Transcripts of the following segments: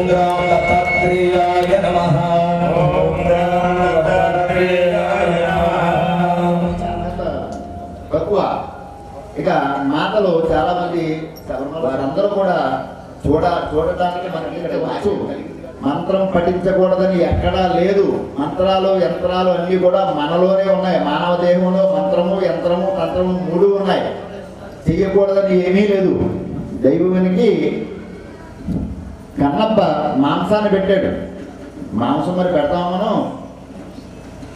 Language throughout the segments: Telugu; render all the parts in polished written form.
గ్రాం దత్తాత్రేయాయ నమః. ఓం గ్రాం దత్తాత్రేయాయ తక్కువ. ఇక మాటలు చాలా మంది వారందరూ కూడా చూడటానికి మనకి వచ్చు. మంత్రం పఠించకూడదని ఎక్కడా లేదు. మంత్రాలు యంత్రాలు అన్నీ కూడా మనలోనే ఉన్నాయి. మానవ దేహంలో మంత్రము యంత్రము తంత్రము మూడు ఉన్నాయి. చెయ్యకూడదని ఏమీ లేదు. దైవునికి కన్నప్ప మాంసాన్ని పెట్టాడు. మాంసం మరి పెడతాము మనం.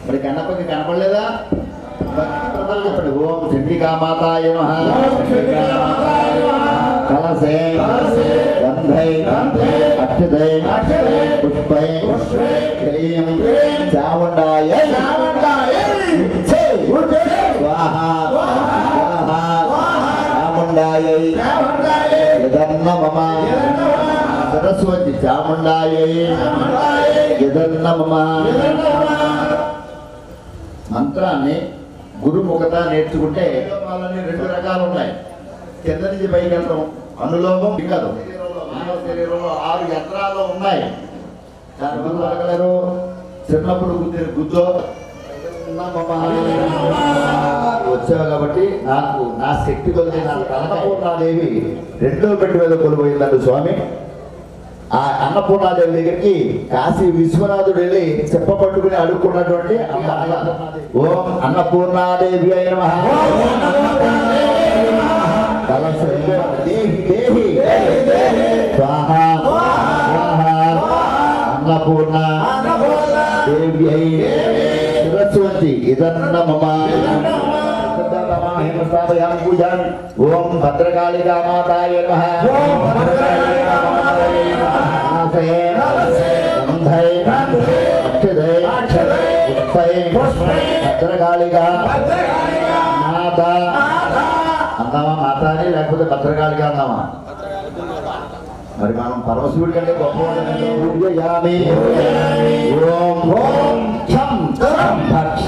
మరి కన్నప్పకి కనపడలేదా? చెప్పండి. ఓం చండికామాతాయ నమః. కలశే గంధై అక్షతై పుష్పై క్లీం చాముండాయ స్వాహా చాముండాయ యదన్న మమ. సరస్వతి చాముండాయ యదన్న మమ. మంత్రాన్ని గురుముఖత నేర్చుకుంటే వాళ్ళని రెండు రకాలు ఉన్నాయి. కింద నుంచి పైకి వెళ్ళడం అనులోమం కాదు. మానవ శరీరంలో 6 యంత్రాలు ఉన్నాయి. దాని గురువు అడగలేరు. చిన్నప్పుడు గుద్దో వచ్చావు కాబట్టి నాకు నా శక్తి కొద్ది నా అన్నపూర్ణాదేవి రెండో పెట్టి మీద కొలిపోయిందండి స్వామి. ఆ అన్నపూర్ణాదేవి దగ్గరికి కాశీ విశ్వనాథుడు వెళ్ళి చెప్ప పట్టుకుని అడుక్కున్నటువంటి అమ్మ. ఓం అన్నపూర్ణాదేవి అయిన నమః. స్వాహా అన్నపూర్ణ దేవి శిరస్వంతి ఇదన్న మమ. ఓం భద్రకాళికా మాతాయ నమః. భద్రకాళిగా మాత అందామా? మాత అని లేకపోతే భద్రకాళిగా అందామా? మరి మనం పరమశివుడి కంటే గొప్పవాళ్ళని. ఓం ఓం ఛం భక్ష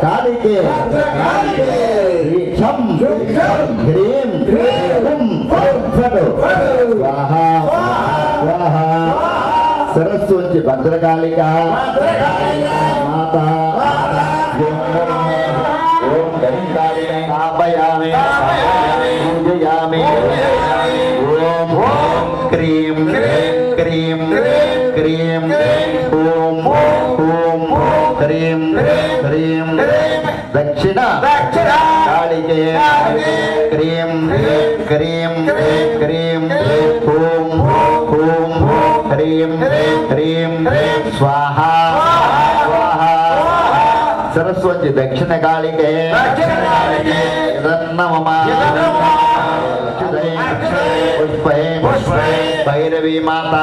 కాళికే హ్రీం సరస్వతి భద్రకాళిక మాత. ఓం స్థాపయామి పూజయామి. ఓం క్రీం క్రీం క్రీం ఓం ఓం క్రీం క్రీం దక్షిణ కాళికే క్రీం క్రీం క్రీం ఓం ఓం క్రీం క్రీం స్వాహా స్వాహా. సరస్వతి దక్షిణ కాళికే మమ. పుష్పై భైరవీ మాత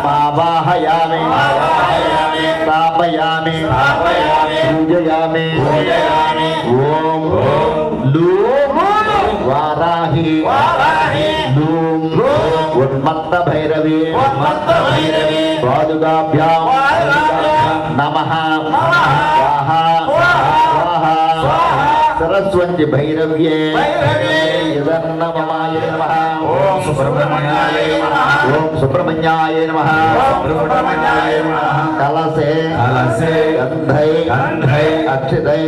మావాహయామి స్థాపయామి పూజయామి. ఓం లూం వారాహి లూం ఉన్మత్త భైరవి పాదుకాభ్యాం నమః. సరస్వతి భైరవ్యే యదన్నమమాయ నమః. ఓం సుబ్రహ్మణ్యాయ నమః. ఓం సుబ్రహ్మణ్యాయ నమః. కలశే గంధై అక్షతై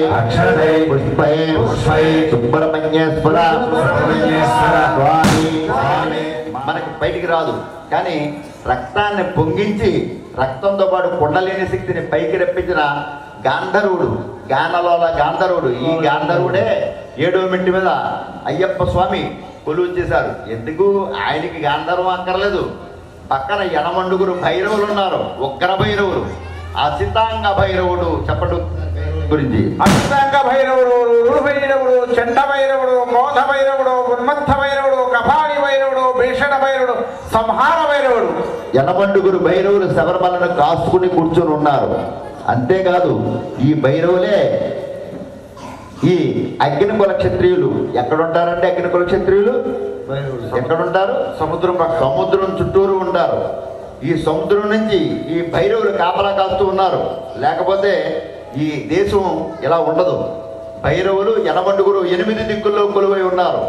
పుష్పై సుబ్రహ్మణ్యేశ్వర స్వామి. మనకి బయటికి రాదు కానీ రక్తాన్ని పొంగించి రక్తంతో పాటు కుండలేని శక్తిని పైకి రప్పించిన గాంధర్వుడు, గానలోల గాంధర్వుడు. ఈ గాంధర్వుడే 7వ మెట్టు మీద అయ్యప్ప స్వామి కొలువు చేశారు. ఎందుకు ఆయనకి గాంధర్వం అక్కర్లేదు. పక్కన 8 భైరవులు ఉన్నారు. ఉగ్ర భైరవులు. అసితాంగ భైరవుడు చెప్పడు గురించి. అసితాంగ భైరవుడు, రుడు భైరవుడు, చండ భైరవుడు, క్రోధ భైరవుడు, ఉన్మత్త భైరవుడు, కపాలి భైరవుడు, భీషణ భైరవుడు, సంహార భైరవుడు. 8 భైరవులు శబరిమలను కాసుకుని కూర్చొని ఉన్నారు. అంతేకాదు ఈ భైరవులే ఈ అగ్నికుల క్షత్రియులు. ఎక్కడుంటారంటే అగ్నికుల క్షత్రియులు ఎక్కడుంటారు? సముద్రం చుట్టూరు ఉంటారు. ఈ సముద్రం నుంచి ఈ భైరవులు కాపలా కాస్తూ ఉన్నారు. లేకపోతే ఈ దేశం ఇలా ఉండదు. భైరవులు యనమండుగురు 8 దిక్కుల్లో కొలువై ఉన్నారు.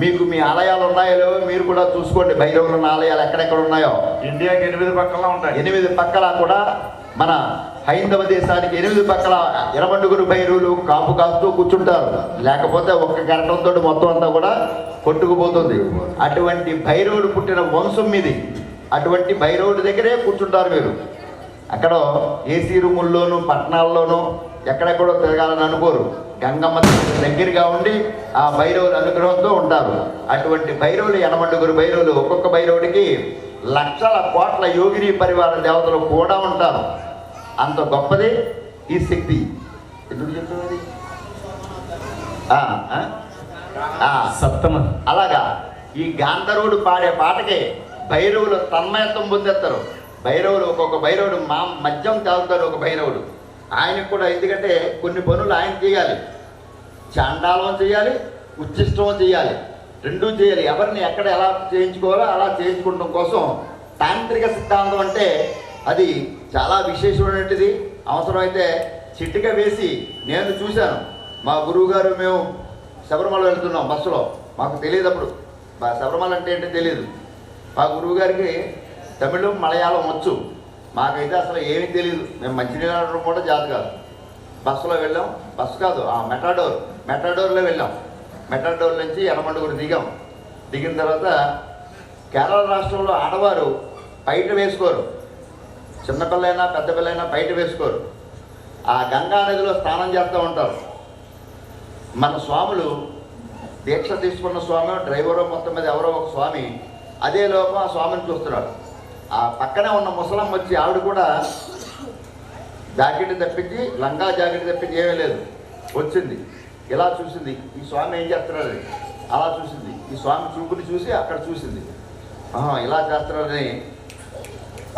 మీకు మీ ఆలయాలు ఉన్నాయో మీరు కూడా చూసుకోండి. భైరవులు ఉన్న ఆలయాలు ఎక్కడెక్కడ ఉన్నాయో ఇండియాకి 8 పక్కల ఉంటాయి. 8 పక్కల కూడా మన హైందవ దేశానికి 8 పక్కల యనమండుగురు భైరవులు కాపు కాస్తూ కూర్చుంటారు. లేకపోతే ఒక్క గంటంతో మొత్తం అంతా కూడా కొట్టుకుపోతుంది. అటువంటి భైరవుడు పుట్టిన వంశం మీది. అటువంటి భైరవుడి దగ్గరే కూర్చుంటారు మీరు. అక్కడ ఏసీ రూముల్లోనూ పట్టణాల్లోనూ ఎక్కడెక్కడో తిరగాలని అనుకోరు. గంగమ్మ దగ్గరగా ఉండి ఆ భైరవుల అనుగ్రహంతో ఉంటారు. అటువంటి భైరవులు యనమండుగురు భైరవులు. ఒక్కొక్క భైరవుడికి లక్షల కోట్ల యోగిని పరివార దేవతలు కూడా ఉంటారు. అంత గొప్పది ఈ శక్తి. ఎందుకు చెప్తున్నది సప్తమ. అలాగా ఈ గాంధర్వుడు పాడే పాటకే భైరవులు తన్మయత్వం పొందేస్తారు. భైరవులు ఒక్కొక్క భైరవుడు మద్యం తాగుతాడు ఒక భైరవుడు. ఆయనకు కూడా ఎందుకంటే కొన్ని పనులు ఆయన చేయాలి. చాండాలం చేయాలి, ఉచ్చిష్టం చేయాలి, రెండూ చేయాలి. ఎవరిని ఎక్కడ ఎలా చేయించుకోవాలో అలా చేయించుకోవడం కోసం తాంత్రిక సిద్ధాంతం అంటే అది చాలా విశేషమైనటువంటిది. అవసరమైతే చిటిక వేసి నేను చూశాను. మా గురువు గారు మేము శబరిమల వెళ్తున్నాం బస్సులో. మాకు తెలియదు అప్పుడు శబరిమల అంటే ఏంటో తెలియదు. మా గురువు గారికి తమిళం మలయాళం వచ్చు. మాకైతే అసలు ఏమీ తెలియదు. మేము మంచినీళ్ళు కూడా జాత కాదు. బస్సులో వెళ్ళాం. బస్సు కాదు, మెటాడోర్లో వెళ్ళాం. మెటాడోర్ నుంచి యనమండుగురు దిగాం. దిగిన తర్వాత కేరళ రాష్ట్రంలో ఆడవారు పైట వేసుకోరు. చిన్నపిల్లైనా పెద్ద పిల్లైనా పైట వేసుకోరు. ఆ గంగా నదిలో స్నానం చేస్తూ ఉంటారు. మన స్వాములు దీక్ష తీసుకున్న స్వామి డ్రైవరో మొత్తం మీద ఎవరో ఒక స్వామి అదే లోపం ఆ స్వామిని చూస్తున్నాడు. ఆ పక్కనే ఉన్న ముసలమ్మ వచ్చి ఆవిడ కూడా జాకెట్ తప్పించి లంగా జాకెట్ తప్పించి ఏమీ లేదు వచ్చింది. ఇలా చూసింది ఈ స్వామి ఏం చేస్తున్నాడు, అలా చూసింది. ఈ స్వామి చూపుని చూసి అక్కడ చూసింది. ఇలా చేస్తున్నాడని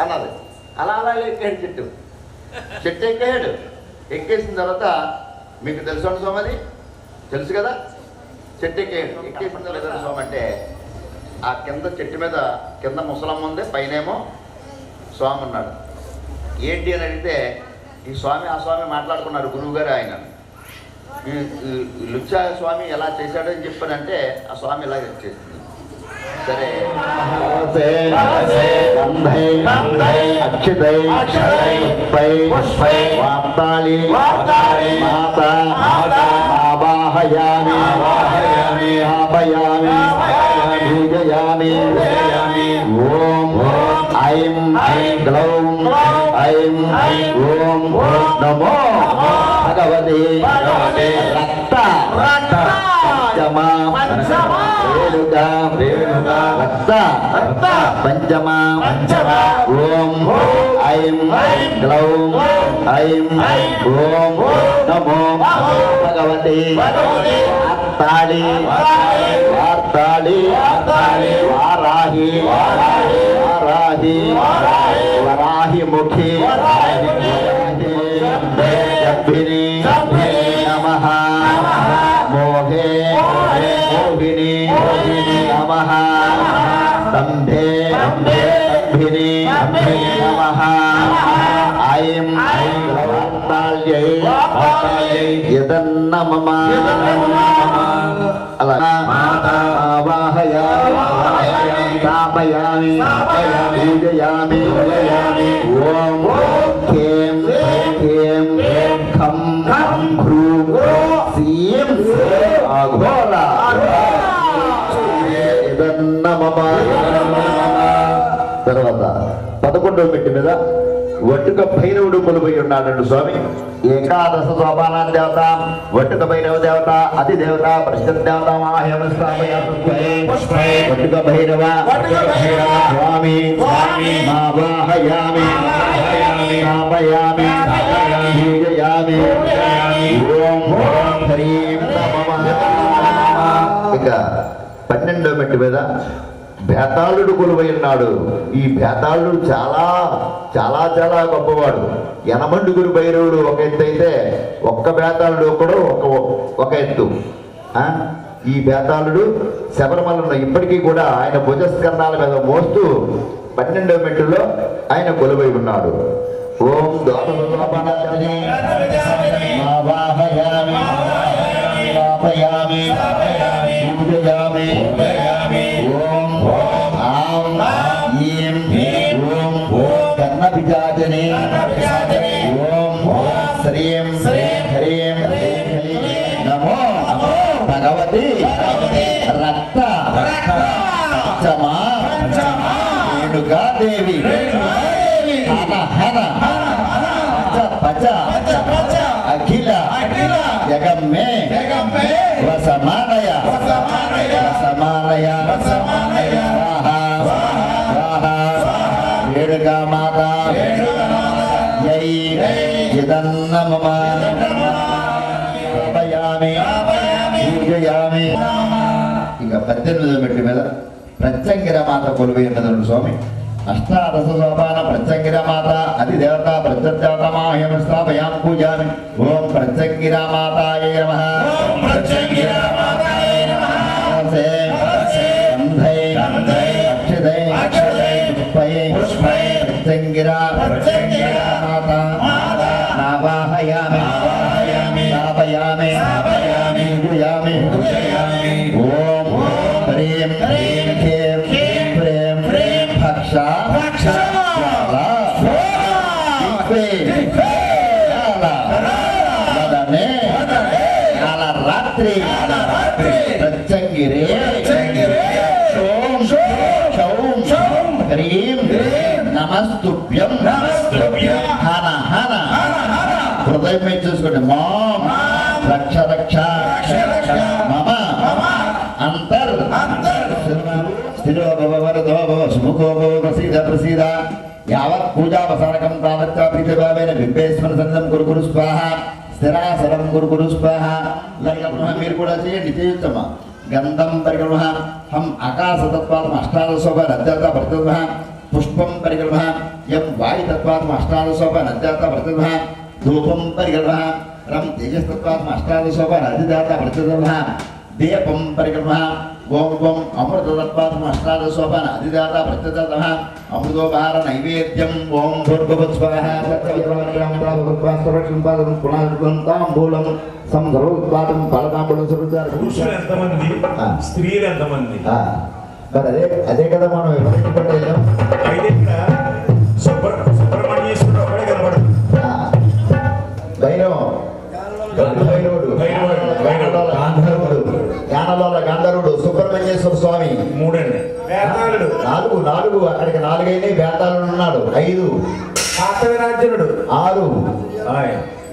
అన్నది. అలా ఎక్కాడు చెట్టు ఎక్కాడు. ఎక్కేసిన తర్వాత మీకు తెలుసు స్వామి, అది తెలుసు కదా, చెట్టు ఎక్కాడు. ఎక్కేసిన తర్వాత స్వామి అంటే ఆ కింద చెట్టు మీద కింద ముసలమ్మ ఉంది, పైనేమో స్వామి ఉన్నాడు. ఏంటి అని అడిగితే ఈ స్వామి ఆ స్వామి మాట్లాడుకున్నారు. గురువు గారు ఆయన లుచ్చా స్వామి ఎలా చేశాడో అని చెప్పానంటే ఆ స్వామి ఇలా చేసింది. సరే ఓం ఐం గ్లౌం ఐం ఓం నమో భగవతే రక్త పంచమా రక్త పంచమా ఓం ఐం గ్లౌం ఐం ఓం నమో భగవతే తాళి వార్తాళి వారాహి వరాహి ముఖి గంభిని నమః మోహే మోహిని నమః స్తంభే స్తంభిని నమః ఐం వార్తాళ్యై యదన్నమమ అలా స్థాపయామి పూజయామి ఓం ఖేం ఖేం ఖం హ్రూం సీం అఘోర ఇదన్నమమ. తర్వాత 11వ మెట్టు మీద వట్టుక భైరవుడు కొలువై ఉన్నాడు స్వామి. ఏకాదశ సోపాన దేవత వట్టుక భైరవ దేవత అతి దేవత ప్రసిద్ధ దేవత వట్టుక భైరవ స్వామి మావాహయామి స్థాపయామి పూజయామి ఓం హ్రీం నమః. ఇక 12వ మెట్టు మీద బేతాళుడు కొలువై ఉన్నాడు. ఈ బేతాళుడు చాలా చాలా చాలా గొప్పవాడు. యనమండుగురు భైరవుడు ఒక ఎత్తు అయితే ఒక్క బేతాళుడు ఒకడు ఒక ఎత్తు. ఈ బేతాళుడు శబరిమలలో ఇప్పటికీ కూడా ఆయన భుజస్కంధాల మీద మోస్తూ 12వ మెట్టులో ఆయన కొలువై ఉన్నాడు. ఓం దోష स्थापयामि पूजयामि ओम आम ईं ओम कर्णपिशाचिने ओम श्रीं ह्रीं नमो भगवती रक्त पंचमा रेणुका देवी हन हन पच अखिल जगम में वसमानय रेणुका माता यई यदन्न मम स्थापयामि पूजयामि ఇక 18వ మెట్టు మీద ప్రత్యంగిర మాత కొలువై ఉన్నదండి స్వామి. అష్టాదశ సోపాన ప్రత్యంగిర మాత అతి దేవత ప్రత్యర్థమాహ్యం స్థాపయాం పూజామి. ఓం ప్రత్యంగిర మాతాయ నమః. ప్రత్యంగిర మాత నావాహయామి స్థాపయామి పూజయామి. ఓం హ్రీం హ్రీం ప్రేం భక్ష రాత్రి ప్రత్యంగిరే ఓం శౌం హ్రీం నమస్తుభ్యం హన హన హృదయం మీద చూసుకోండి. మాం రక్ష రక్ష మమ అంతర్ స్థిరో భవ వరదో భవ సుముఖో భవ ప్రసీద ప్రసీద యావత్ పూజావసానకం తావత్తా ప్రీతిభావేన బింబేశ్వర సన్నిధం కురు కురు స్వాహ స్థిరాసనం కురు కురు స్వాహ. మీరు కూడా చేయండి, చేయొచ్చమ్మా. గంధం పరిగృహ హం ఆకాశతత్వాత్మ అష్టాదశోభ నద్యాత ప్రతిభ పుష్పం పరిగృహ యం వాయుతత్వాత్మ అష్టాదశోభ నద్యాత ప్రతిభ ధూపం పరిగృహ రం తేజస్తత్వాత్మ అష్టాదశోభ నదిదాత ప్రతిభ దీపం పరిగృహ ఓం ఓం అమృతతత్వాత్మ అష్టాదశోభన అధిదాత ప్రత్యత అమృతోపహార నైవేద్యం ఓం భూర్భువః స్వాహా తాంబూలం సంసర్వోత్పాదం ఫలతాంబూలం పురుషులు ఎంతమంది, స్త్రీలు ఎంతమంది? మరి అదే కదా మనం ఎప్పుడైతే వెళ్ళాం. అయితే ఇక్కడ సుబ్రహ్మణ్యేశ్వరుడు ఒకడే కనబడదు. భైరవం జ్ఞానలోల గాంధర్వుడు సుబ్రహ్మణ్యేశ్వర స్వామి 3 అండి. నాలుగు అక్కడికి 4 అయినాయి. వేతాళుడు ఉన్నాడు 5. కార్తవీరార్జునుడు 6.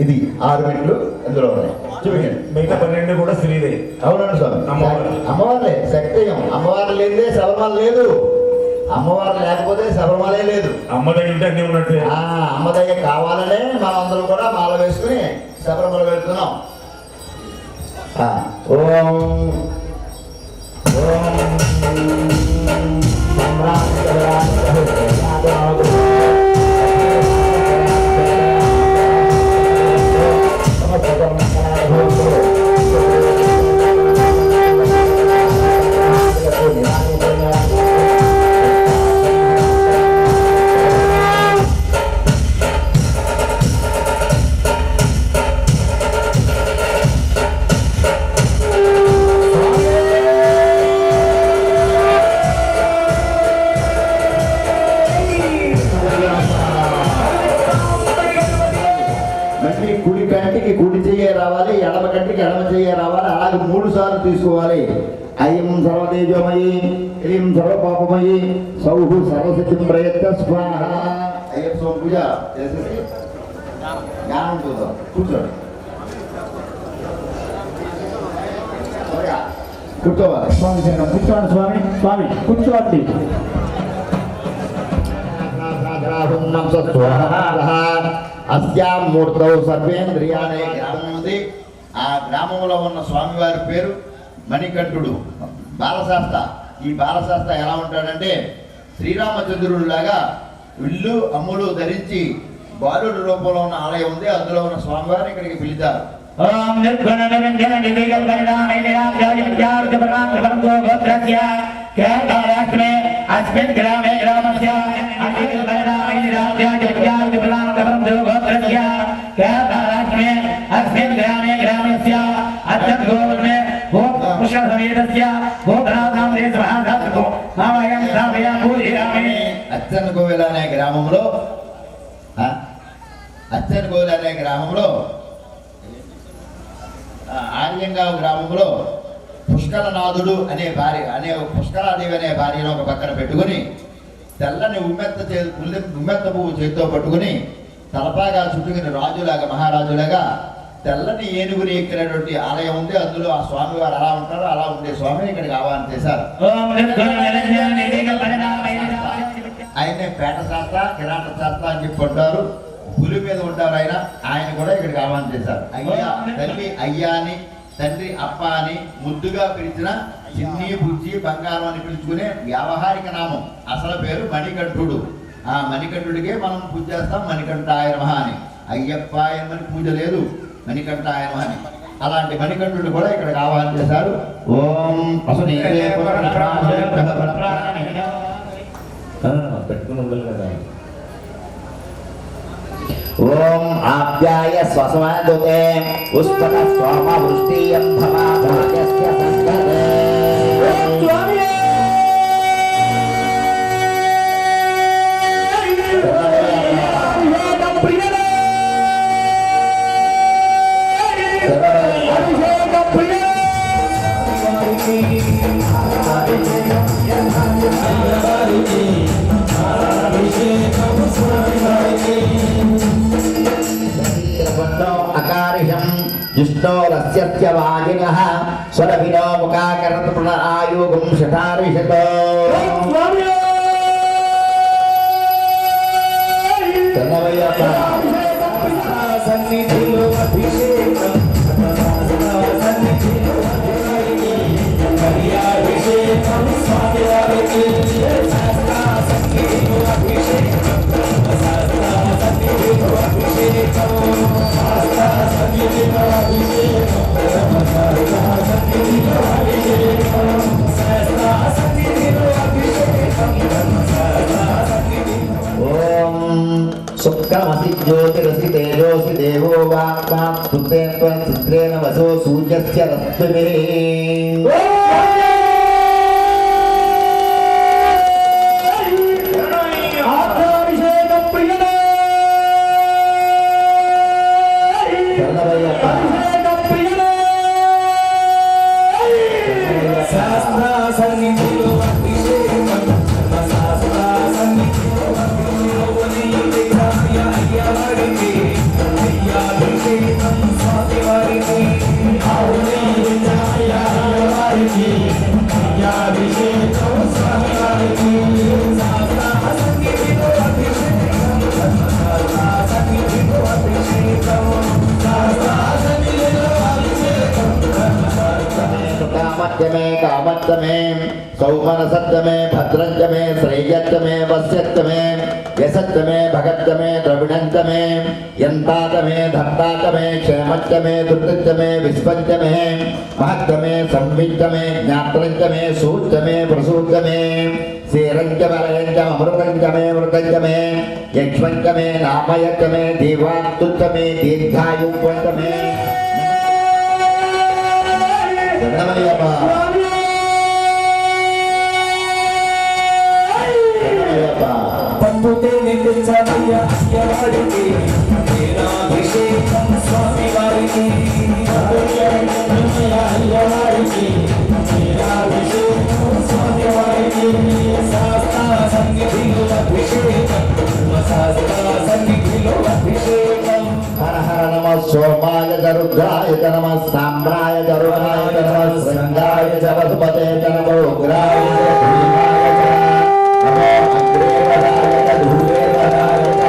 ఇది 6 మెట్లు ఇందులో ఉన్నాయి. మిగతా 12 కూడా స్త్రీలే. అవునండి స్వామి, అమ్మవారులే. శక్తియం అమ్మవారు లేదే శబరిమల లేదు. అమ్మవారు లేకపోతే శబరిమలే లేదు. అమ్మదయ్య ఉంటే అన్నీ ఉన్నట్టే. అమ్మదయ్య కావాలనే మనం అందరం కూడా మాల వేసుకుని శబరిమల వెళ్తున్నాం. ఓం కుడి చెయ్యే రావాలి, ఎడమ కంటికి ఎడమ చెయ్యే రావాలి. అలాగే 3 సార్లు తీసుకోవాలి. ఐం సర్వతేజమయీ క్లీం సర్వపాపమయీ సౌహు సర్వశక్తిం ప్రయత్న స్వాహ. అయ్యప్ప స్వామి పూజ చేసేసి జ్ఞానం చూద్దాం. కూర్చోండి, కూర్చోవాలి. స్వామి కూర్చోండి. స్వామి కూర్చోండి. అస్యాం మూర్తౌ సర్వేంద్రియాణే గ్రామం ఉంది. ఆ గ్రామంలో ఉన్న స్వామివారి పేరు మణికంఠుడు బాలశాస్త్ర. ఈ బాలశాస్త్ర ఎలా ఉంటాడంటే శ్రీరామచంద్రుడు లాగా విల్లు అమ్ములు ధరించి బాలుడు రూపంలో ఉన్న ఆలయం ఉంది. అందులో ఉన్న స్వామివారిని ఇక్కడికి పిలిచారు. ఓం నిర్గుణ నిరంజన నిర్వికల్ప నిరామయ నిరామయ విద్యార్థ ప్రకాశ గోత్రస్య కేదారాష్ట్రే అస్మిన్ గ్రామే గ్రామస్య అఖిల నిరామయ నిరామయ విద్యార్థ ప్రకాశ గోత్రస్య కేదారాష్ట్రే అస్మిన్ గ్రామే గ్రామస్య అత్యంత గోత్రే మామయం స్థాపయ పూజయామి. అచ్చనకోవిల అనే గ్రామంలో ఆర్యంగావ్ గ్రామంలో పుష్కరనాథుడు అనే పుష్కరాదేవి అనే భార్యను ఒక పక్కన పెట్టుకుని తెల్లని ఉమ్మెత్త పువ్వు చేతితో పట్టుకుని తలపాగా చుట్టుకుని రాజులాగా మహారాజులాగా తెల్లని ఏనుగుని ఎక్కినటువంటి ఆలయం ఉంది. అందులో ఆ స్వామి వారు అలా ఉంటారు. అలా ఉండే స్వామిని ఇక్కడికి ఆహ్వానం చేశారు. ఆయనే పేట శాస్త్ర కిరాట శాస్త్ర అని చెప్పి ఉంటారు. పులి మీద ఉంటారు ఆయన కూడా ఇక్కడికి ఆహ్వానం చేశారు. అయ్యా తల్లి అయ్యా అని, తండ్రి అప్ప అని ముద్దుగా పిలిచిన చిన్ని బుజ్జి బంగారం అని పిలుచుకునే వ్యావహారిక నామం. అసలు పేరు మణికంఠుడు. ఆ మణికంఠుడికే మనం పూజ చేస్తాం మణికంఠాయ నమః అని. అయ్యప్ప అని పూజ లేదు, మణికంఠాయ నమః అని. అలాంటి మణికంఠుడు కూడా ఇక్కడికి ఆహ్వానం చేశారు. ఓం ఓం ఆప్యాయ స్వసమాదుతే పుష్పక స్వామ వృష్టియం భవాభాగ్యస్య సంగతే. జిష్ణోరస్య వాజినః స్వరభినో ముఖాకరత పునరాయుగం శతారిషతో. సన్నిధిలో అభిషేకం శుక్రమసి జ్యోతిరసి తేజోసి దేవో వాక్మా సుత్రేణ చిత్రేణ వసో సూర్యస్య రశ్మిభిః. कामत्तमे सौमनसत्तमे भद्रंतमे श्रेयत्तमे वस्यत्तमे यशत्तमे भगत्तमे द्रविणंतमे यंतातमे धत्तातमे क्षेमत्तमे दुर्गत्तमे विस्पंतमे महत्तमे संवित्तमे ज्ञात्रंतमे सूत्तमे प्रसूत्तमे श्रीरंजमरंजम अमृतंजमे मृतंजमे यक्ष्मंजमे नामयत्तमे देवात्तुत्तमे दीर्घायुपंतमे స్వామి వారికి सोमाय गरुद्राय नमः साम्राय गरुडाय नमः श्रृंगाय च वसुपते च नमो उग्राय च भीमाय च नमो अग्रेवराय च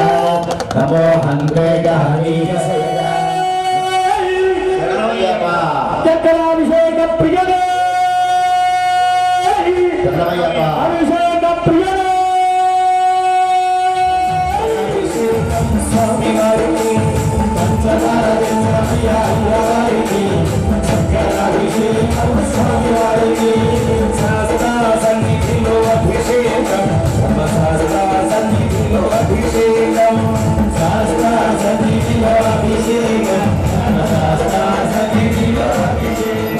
नमो हन्ते च चक्राभिषेक प्रियने अभिषेक प्रियने స్వామి వారికి చక్రాభిషేకం స్వామి వారికి శాస్త్ర సన్నిధిలో అభిషేకం శాస్త్ర సన్నిధిలో అభిషేకం శాస్త్ర సన్నిధిలో అభిషేకం శాస్త్ర సన్నిధిలో అభిషేకం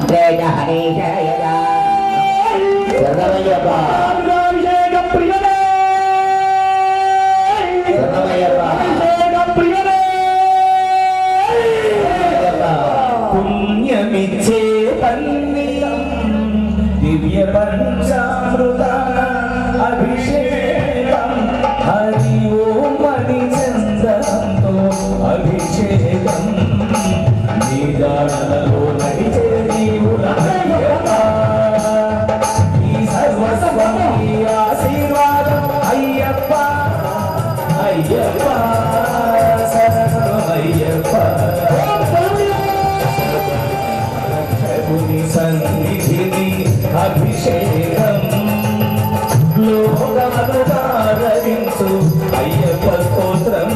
ప్రేత హరీశయద శరణమయ్యప్ప అభిషేక ప్రియనే శరణమయ్యప్ప అభిషేక ప్రియనే పుణ్యమిచ్చే పన్నిలం దివ్య పంచామృత అభిషేకం హరి ఓం మణి చందనంతో అభిషేకం నిదానలో నడిచే జీవుల ఈ సర్వస్వం ఈ ఆశీర్వాదం అయ్యప్ప అయ్యప్ప శరణం అయ్యప్ప సన్నిధిని అభిషేకం లోకమను ఆదరించు అయ్యప్ప స్తోత్రం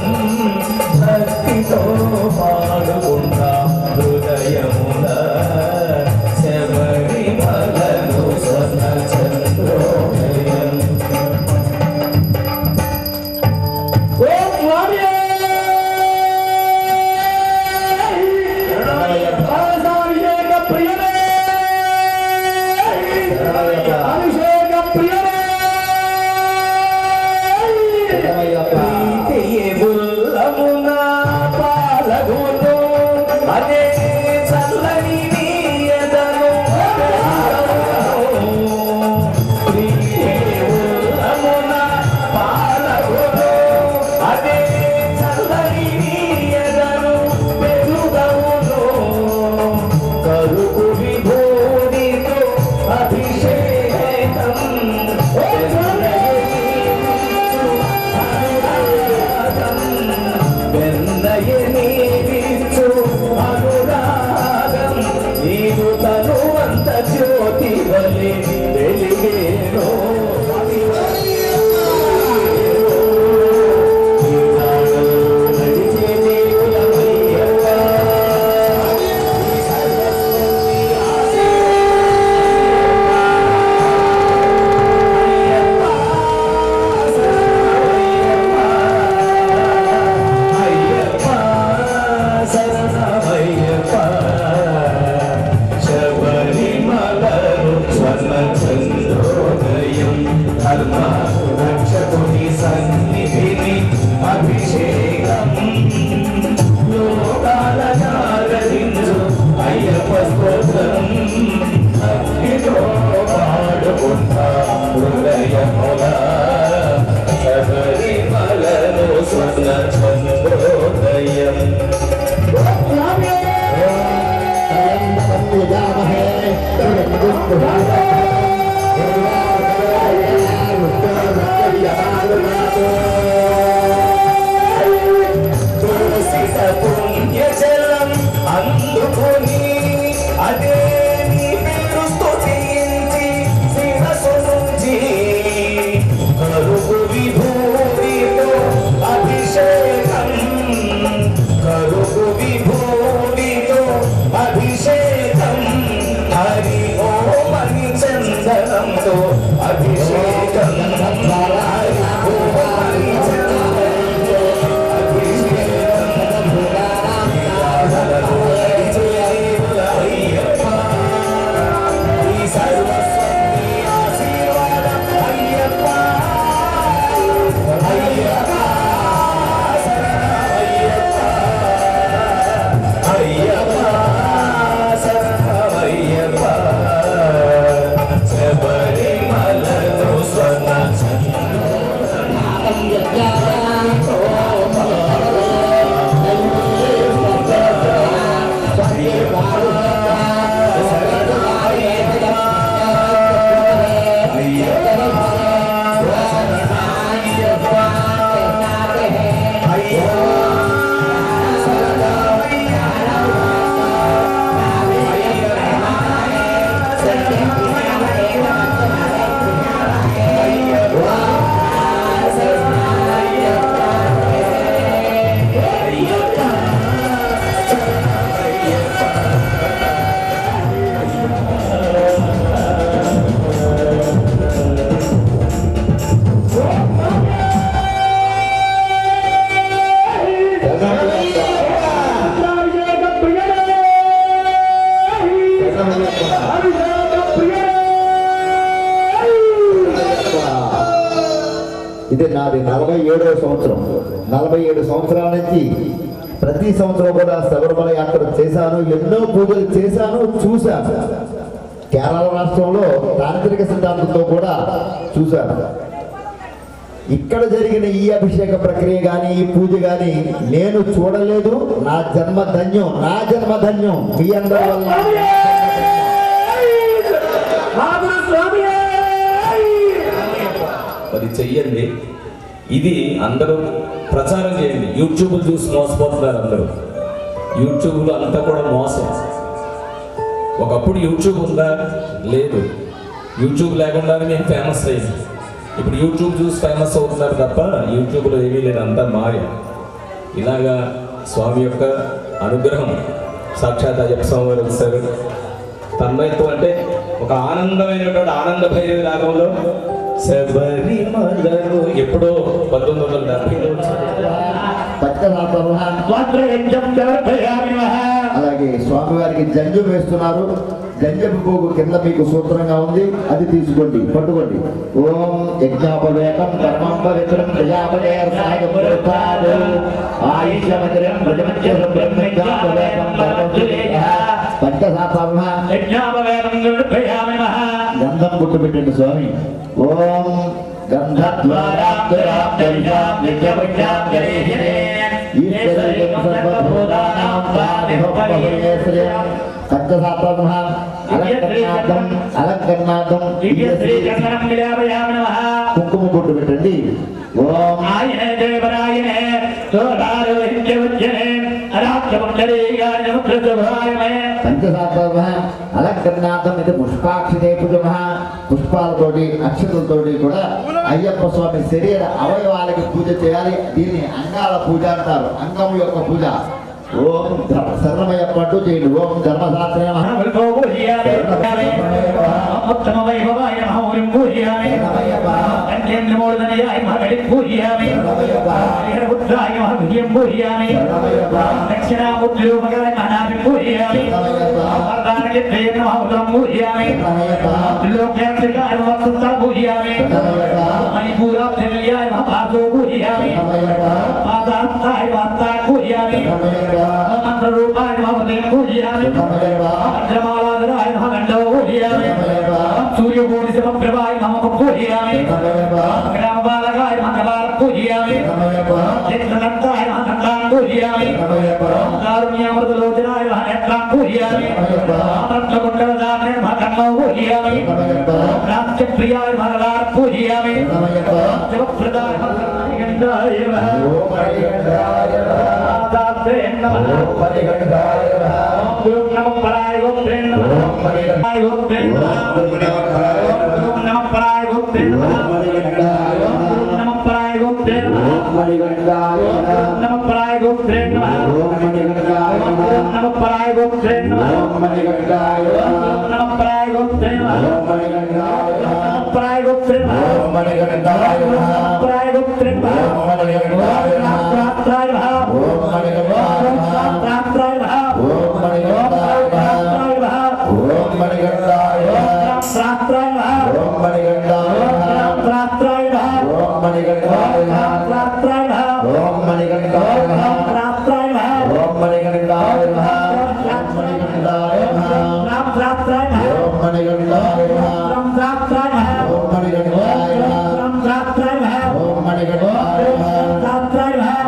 భక్తితో పాడుకుంటా హృదయమున శబరిమలను స్వర్ణ చంద్రోదయం అభిషేక ప్రియనే అభిషేక ప్రియనే ప్రీతియే బుల్లమున పాలగును అదే చల్లని నీయదను ప్రీతియే బుల్లమున పాలగును అదే చల్లని నీయదను పెరుగవును కరుకు విభూతితో అభిషేకం వెన్నయనీవిచ్చు అనురాగం నీవు తను అంత జ్యోతి వలె వెలిగేనో నడిచే దేవులమయ్యప్ప అయ్యప్ప శరణమయ్యప్ప శబరిమలను స్వర్ణ చంద్రోదయం ధర్మ రక్షకుని సన్నిధిని అభిషేకం లోకాలనారదించు అయ్యప్ప స్తోత్రం భక్తితో పాడుకుంటా హృదయముల శబరిమలను స్వర్ణ చంద్రోదయం తులసిత పుణ్యజలం అందుకొని అదే నీ పేరు స్తుతించి శిరసు నుంచి ఇది నాది 47వ సంవత్సరం. 47 సంవత్సరాల నుంచి ప్రతి సంవత్సరం కూడా శబరిమల యాత్ర చేశాను, ఎన్నో పూజలు చేశాను, చూశాను. కేరళ రాష్ట్రంలో తాంత్రిక సిద్ధాంతంతో కూడా చూశాను. ఇక్కడ జరిగిన ఈ అభిషేక ప్రక్రియ కానీ ఈ పూజ కానీ నేను చూడలేదు. నా జన్మ ధన్యం, నా జన్మ ధన్యం మీ అందరి వల్ల. మరి చెయ్యండి, ఇది అందరూ ప్రచారం చేయండి. యూట్యూబ్లు చూసి మోసపోతున్నారు అందరూ. యూట్యూబ్లో అంతా కూడా మోసం. ఒకప్పుడు యూట్యూబ్ ఉందా? లేదు. యూట్యూబ్ లేకుండానే నేను ఫేమస్ అయ్యింది. ఇప్పుడు యూట్యూబ్ చూసి ఫేమస్ అవుతున్నారు తప్ప యూట్యూబ్లో ఏమీ లేదు, అంతా మాయ. ఇలాగా స్వామి యొక్క అనుగ్రహం, సాక్షాత్ అయ్యప్ప స్వామి వారు వచ్చారు. తన్మయత్వం అంటే ఒక ఆనందమైనటువంటి ఆనంద భైరవి రాగంలో శబరిమలను ఎప్పుడో 1970లో అలాగే స్వామివారికి జంజం వేస్తున్నారు. జంజపు పోగు కింద మీకు సూత్రంగా ఉంది, అది తీసుకోండి, పట్టుకోండి. ఓం యజ్ఞాపవేకం కర్మం పవిత్రం ప్రజాపదేర్సాగపురస్తాదు ఆయుష్యమతిరం ప్రజమత్యసం బ్రహ్మజ్ఞాపవేకం కర్మం పంచసాత్మ గంధం పుట్టు పెట్టండి స్వామి. ఓం అలంకరణార్థం కుంకుమ బొట్టు పెట్టండి. ఓం పంచసాత్మ అలంకరణార్థం. ఇది పుష్పాక్షితే పూజ. పుష్పాలతోటి అక్షతలతోటి కూడా అయ్యప్ప స్వామి శరీర అవయవాలకి పూజ చేయాలి. దీన్ని అంగాల పూజ అంటారు, అంగం యొక్క పూజ. ఓం శరణమయ్యప్ప అంటూ చేయండి. ఓం ధర్మశాస్త్ర సూర్యకోటి సమప్రభాయ మమ పూజయామి గ్రామబాలకాయ మంగళార పూజయామి చిత్రనంతాయ మంగళార పూజయామి కారుణ్యామృతలోచనాయ నేత్రాం పూజయామి రత్నకుండలదానే మకర్ణో పూజయామి రాజ్యప్రియాయ మంగళార పూజయామి శివప్రదాయ గంధాయ నమః పరాయ గోత్రే నమః పరాయ గోత్రే నమః నమః పరాయ గోత్రే నమః నమః పరాయ గోత్రే నమః నమః పరాయ గోత్రే నమః నమః పరాయ గోత్రే నమః నమః పరాయ గోత్రే నమః పరాయ గోత్రే నమః పరాయ గోత్రే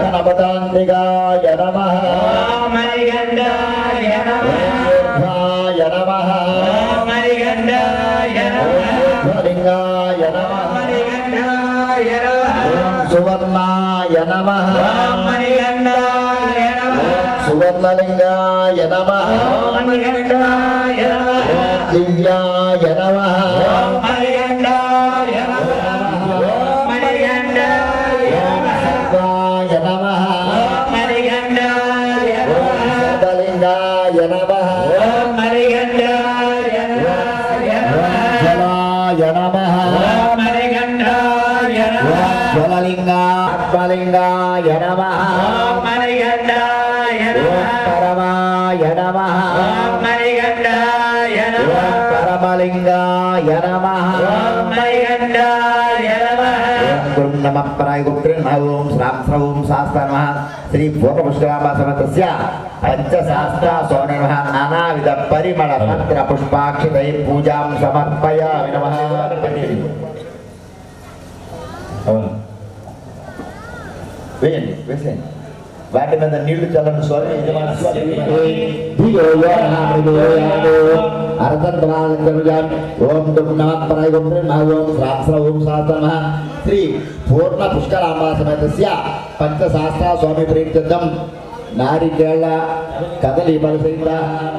గణపతాంతికాయ నమః లింగాయ నమః సువర్ణాయ నమః సువర్ణలింగాయ నమః ఓం మణికంఠాయ నమః దివ్యాయ నమః ఓం మణికంఠాయ నమః ఓం మణికంఠాయ నమః శివాయ నమః ఓం మణికంఠాయ నమః శివలింగాయ నమః ఓం మణికంఠాయ నమః జలాయ నమః ఓం మణికంఠాయ నమః ఆత్మలింగాయ నమః ఓం మణికంఠాయ నమః పరమాయ నమః ఓం మణికంఠాయ నమః పరమలింగాయ నమః ఓం మణికంఠాయ నమః గురుం నమః పరాయ గుప్త్రేణ ఓం శ్రాం శ్రౌం శాస్త్ర నమః శ్రీ పూర్వపుష్కరాంబ సమేతస్య పంచశాస్త్ర సోనమః నానావిధ పరిమళ పత్ర పుష్పాక్షితై పూజాం సమర్పయామి నమః. అవును. వేయండి వేసేయండి వాటి మీద నీళ్లు చల్లని స్వామి ఓం దుర్గం నమః పరాయ గుప్త్రేణ ఓం శ్రాం శ్రౌం శాస్త్ర నమః శ్రీ పూర్ణ పుష్కరాంబ సమేతస్య పంచశాస్త్ర స్వామి ప్రీత్యర్థం నారికేళ కదలి బలసైత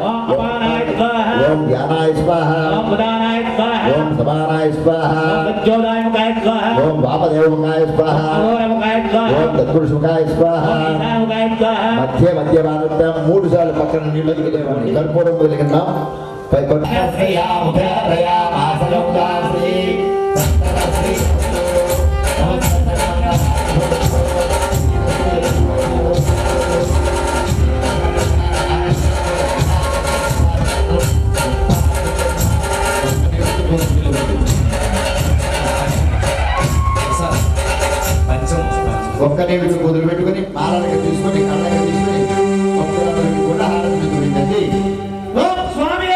ఓం అపానాయ స్వాహ ఓం ధ్యానాయ స్వాహ ఓం ఉదానాయ స్వాహ ఓం సమానాయ స్వాహ ఓం ప్రచోదయాయ స్వాహ ఓం వామదేవముఖాయ స్వాహ ఓం స్వాహ ఓం తత్పురుషముఖాయ స్వాహ ఈశానముఖాయ స్వాహ మధ్య మధ్య భాగంలో 3 సార్లు పక్కన నీళ్ళు వదిలేవాడిని కర్పూరం వదిలినాం పై ఒక్క నిమిషం కుదురు పెట్టుకుని మాలకి తీసుకొని కళ్ళకి తీసుకొని భక్తులందరికీ కూడా హారతి గురించండి. ఓం స్వామి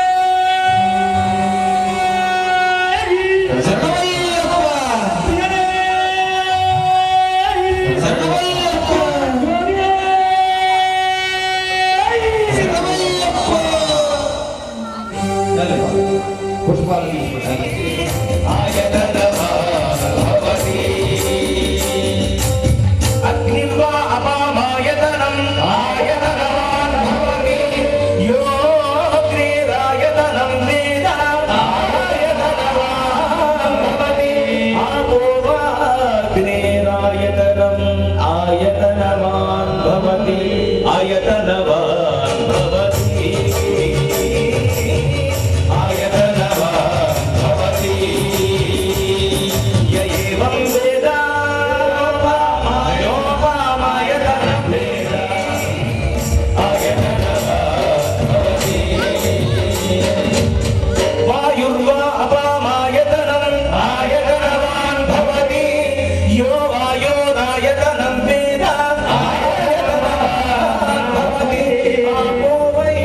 పుష్పాలు తీసుకుంటాను. ఆయతనవాన్ భవతి ఆయతనవాన్ భవతి ఆయతనవాన్ భవతి య ఏవం వేద మాయోపామాయతనం వేద ఆయతనవాన్ భవతి వాయుర్వా అపామాయతనం ఆయతనవాన్ భవతి యో వాయోరాయతనం వేద ఆయతనవాన్ భవతి ఆపో వై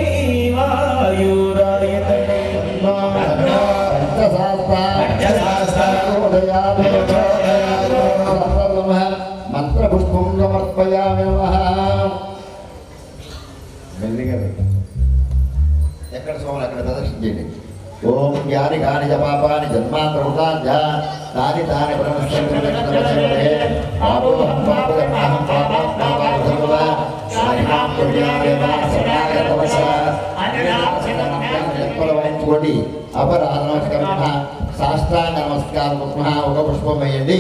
మంత్రపుష్పం సమర్పయామి నమః. మెల్లిగా ఎక్కడ సోమలు అక్కడ ప్రదర్శన చేయండి. ఓం యాని కాని చ పాపాని జన్మాంతరుతాంచ తాని తాని వాయించుకోండి. అపరాధ నమస్కారం సాష్టాంగ నమస్కారం ఒక పుష్పం వేయండి.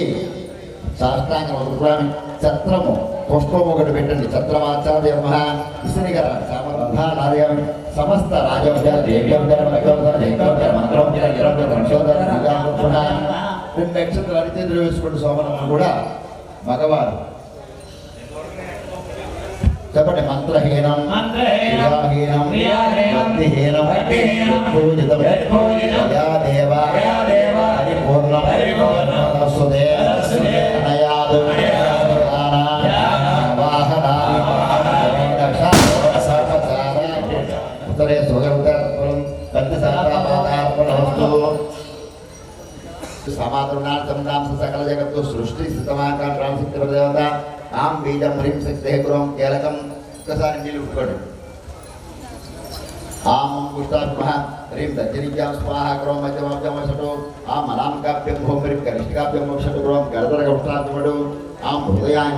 సాష్టాంగ నమస్కారం ఛత్రము పుష్పము ఒకటి పెట్టండి. ఛత్రమాచార్య ఇసునిగర సామర్థానార్యం సమస్త రాజోద్యాల రెండు నక్షత్రాలు అరిచేతులు వేసుకుంటూ సోమనమ్మ కూడా మగవారు చెప్పండి. మంత్రహీనం క్రియాహీనం భక్తిహీనం పూజితం యా దేవా పరిపూర్ణం సరస్వతే అనయాదు వాహన ఉత్తరే సుగంధం పంచసారాపణస్తు సమాతృణార్థం నామ సకల జగత్తు సృష్టి స్థితమాకార ప్రాణశక్తి దేవత ఆం బీజం హ్రీం శక్తి గురం కీలకం ఒక్కసారి నీళ్ళు ఉట్టుకోండి. ఆం పుష్టాత్మ హ్రీం దర్జనిక్యాం స్వాహ క్రోం మధ్యమాబ్జమషటు ఆం మలాం కాప్యం భూం హ్రీం కనిష్ఠకాప్యం మోక్షటు క్రోం గడదర పుష్టాత్మడు ఆం హృదయాయ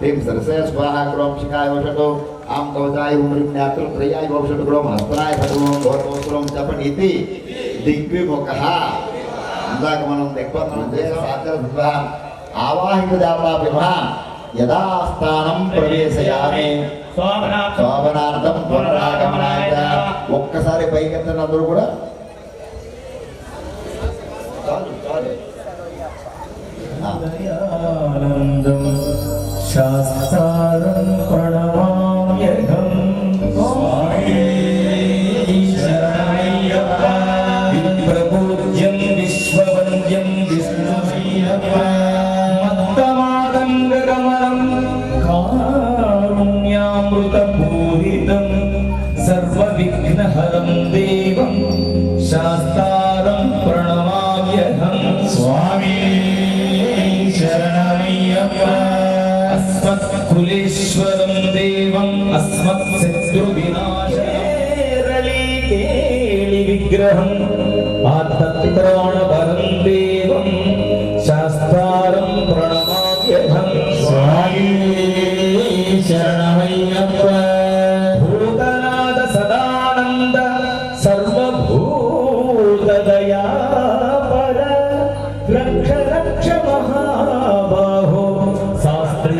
ह्रीं सरसे स्वाहा क्रों शिखाय वषटो आं कवचाय हुम्रीं न्यात्र त्रयाय वषटो क्रों हस्तनाय भगवं घोरमोस्त्रं जपनीति दिग्विमुखः ఇందాక మనం దిగ్బంధనం చేసే సాధ్య ఆవాహిత దేవతాభ్యమ యదా స్థానం ప్రవేశయామి శోభనార్థం పునరాగమనాయ. ఒక్కసారి పైకెత్తిన అందరూ కూడా చాలు చాలు. ఆనందం శాస్త్రం ప్రణమామ్యహం స్వామి శరణమయ్యప్ప. విప్రపూజ్యం విశ్వవంద్యం విష్ణుమయ్యప్ప. మత్తమాదంగగమనం కారుణ్యామృతపూరితం సర్వవిఘ్నహరం దేవం శాస్త్రం ప్రణమామ్యహం స్వామి శరణమయ్యప్ప. అస్మత్కులేశ్వరం దేవం అస్మత్శత్రువినాశేరళీకేళి విగ్రహం ఆత్మత్రాణపరం దేవం శాస్త్రం ప్రణమామ్యహం స్వామి శరణమయ్యప్ప. భూతనాద సదానంద సర్వభూతదయాపర రక్ష రక్ష మహాబాహో శాస్త్రీ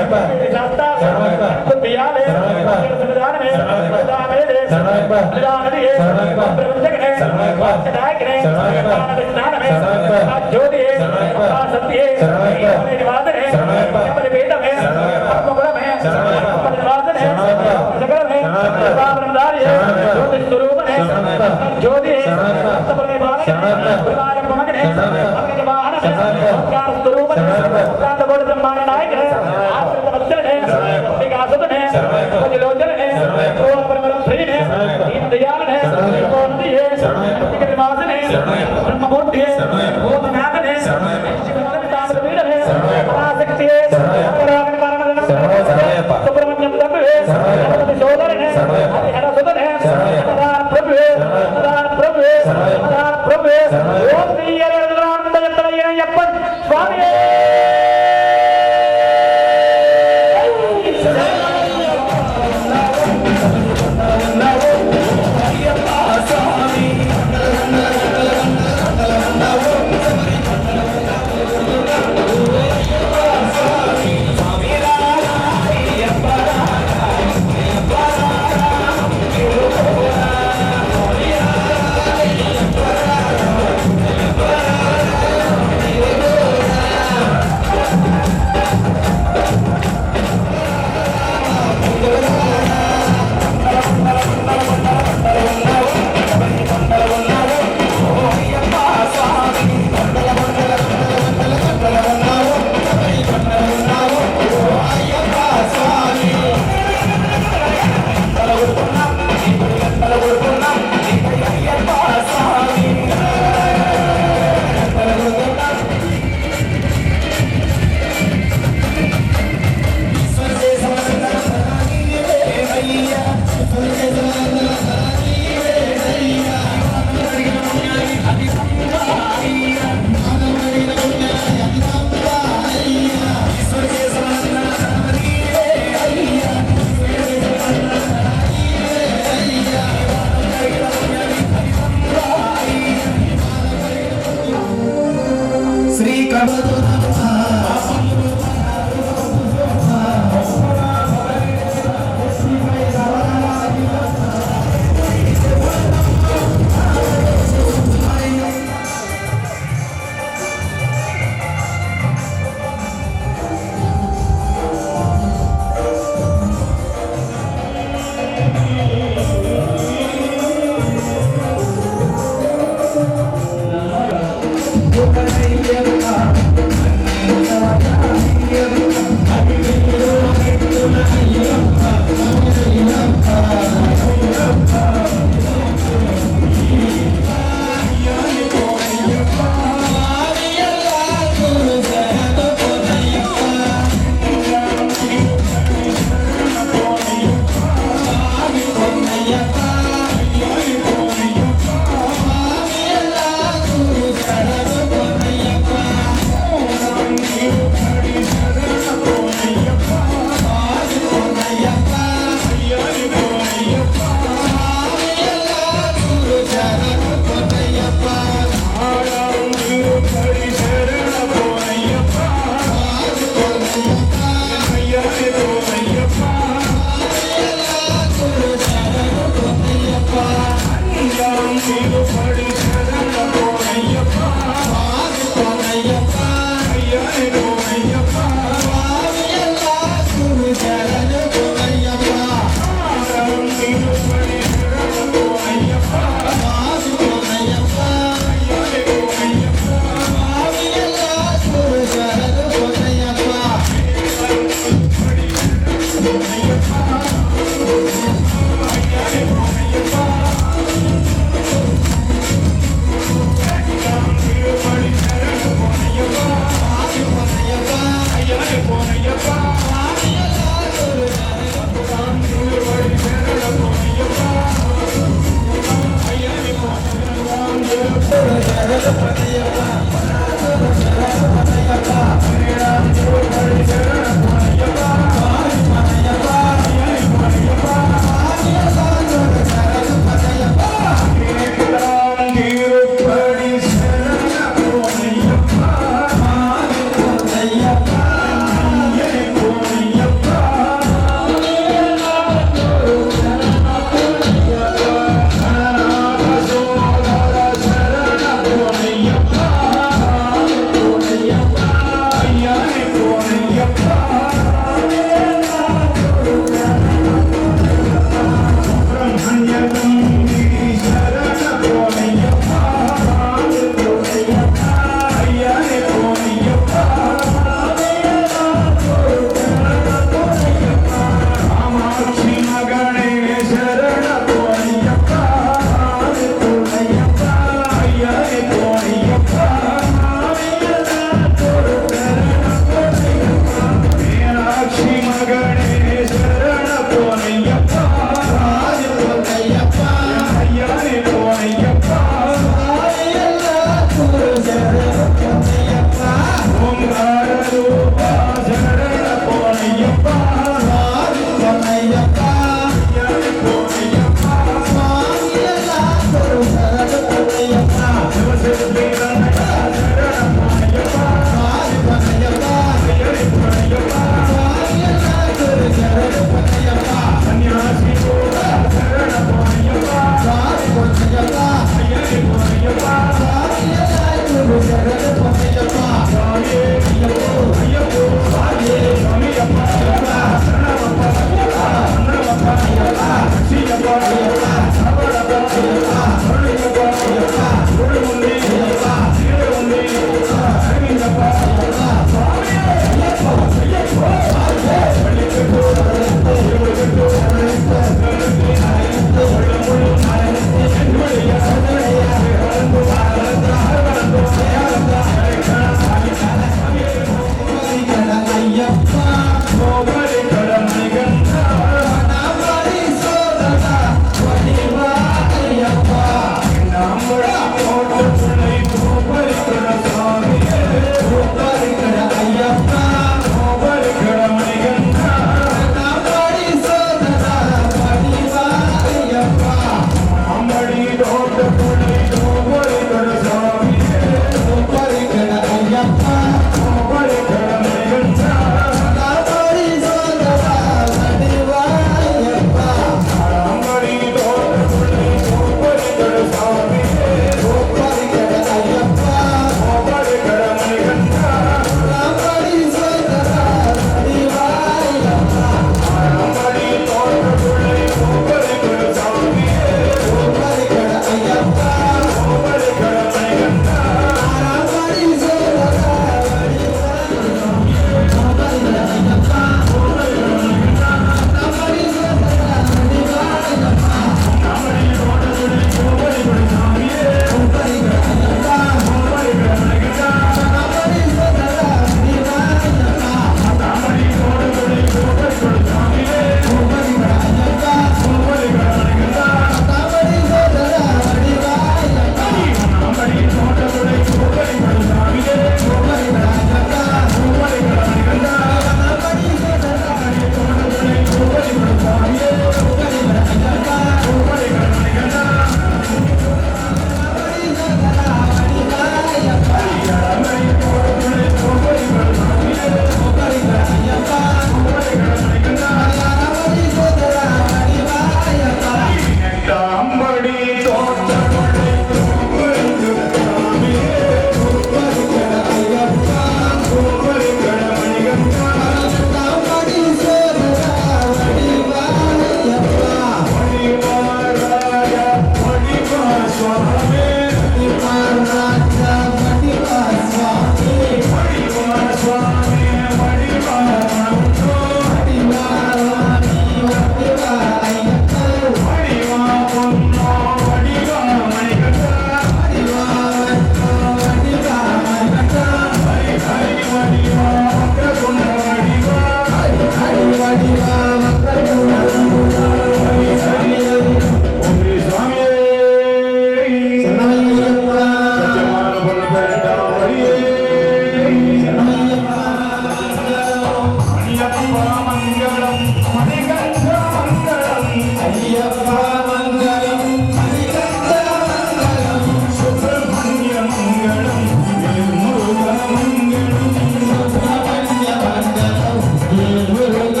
మంగళం మణికంఠ మంగళం అయ్యప్ప మంగళం మణికంఠ మంగళం సుబ్రహ్మణ్య మంగళం నిర్మురుగ మంగళం సుబ్రహ్మణ్య మంగళం నిర్మురుగ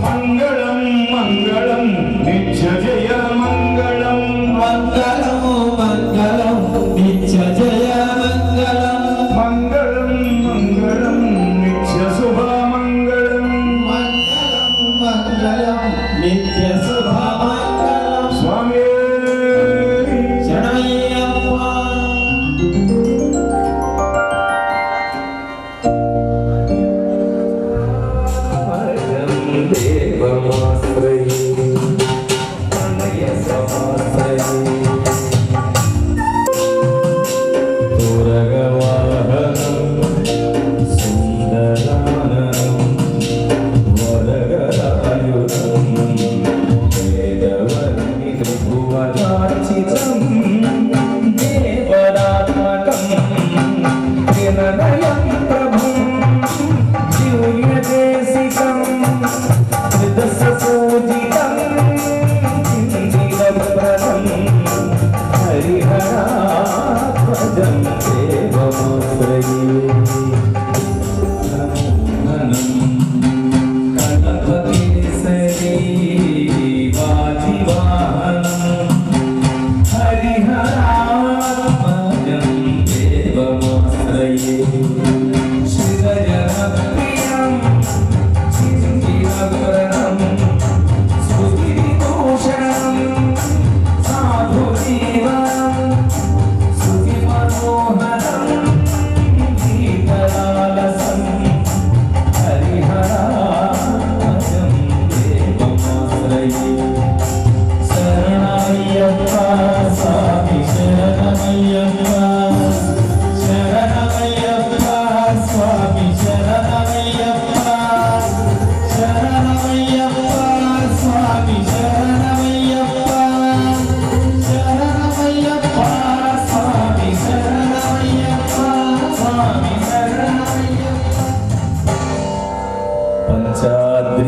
మంగళం మంగళం నిత్య జయ మంగళం మంగళం మంగళం నిత్య జయ మంగళం మంగళం మంగళం నిత్య శుభ మంగళం మంగళం మంగళం నిత్య శుభ మంగళం స్వామి శరణయ్యప్ప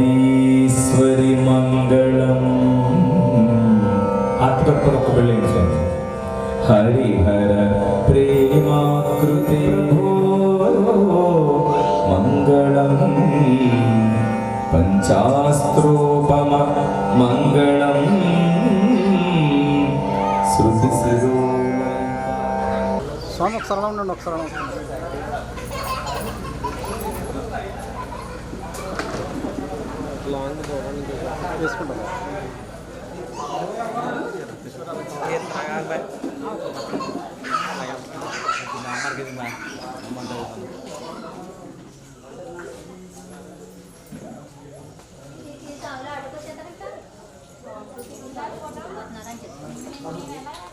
పంచాద్రీశ్వరి మంగళం ఆత్మకొరకు వెళ్ళించండి హరిహర ప్రేమాకృతి మంగళం పంచాస్త్రోపమ మంగళం శృతి శిరో స్వామి ఒకసారి అలా ఉండండి ఒకసారి లాంగ్ వేసుకుంటాం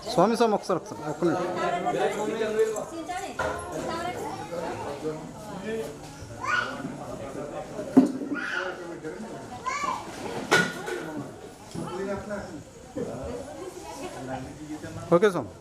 స్వామి స్వామి ఒకసారి ఒక్క ఓకే స్వామి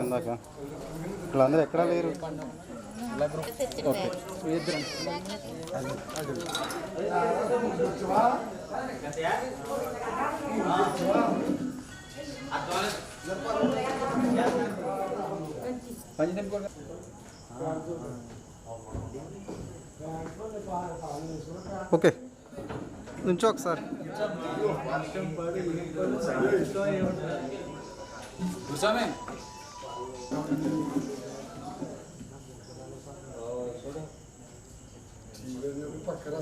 ఇందాక వీళ్ళందరూ ఎక్కడ లేరు ఓకే ఓకే నుంచో ఒకసారి కూర్చోమే పక్కన